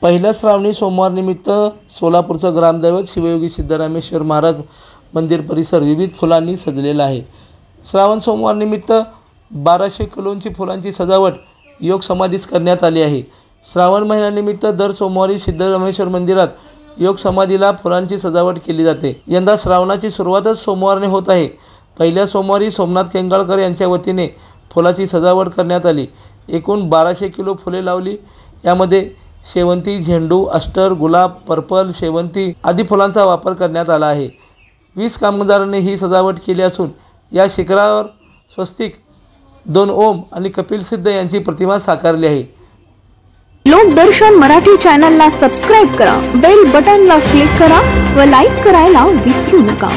पहिल्या श्रावणी सोमवार निमित्त सोलापूरचं ग्रामदैवत शिवयोगी सिद्धरामेश्वर महाराज मंदिर परिसर विविध फुलांनी सजलेला आहे। श्रावण सोमवार निमित्त 1200 किलोंची फुलांची सजावट योग समाधीस करण्यात आली आहे। श्रावण महिन्यानिमित्त दर सोमवारी सिद्धरामेश्वर मंदिरात योग समाधीला फुलांची सजावट केली जाते। यंदा श्रावणाची सुरुवातच सोमवारने होत आहे। पहिल्या सोमवारी सोमनाथ केंगाळकर यांच्या वतीने फुलाची सजावट करण्यात आली। एकूण 1200 किलो फुले लावली। यामध्ये शेवंती, झेंडू, अस्टर, गुलाब, पर्पल, शेवंती आदी फुलांचा वापर करण्यात आला आहे। 20 कामगारांनी ही सजावट केली असून या शिखरावर स्वस्तिक, 2 ओम आणि कपिल सिद्ध यांची प्रतिमा साकारली आहे। लोकदर्शन मराठी चॅनलला सबस्क्राइब करा, बेल बटनला क्लिक करा व लाईक करायला विसरू नका।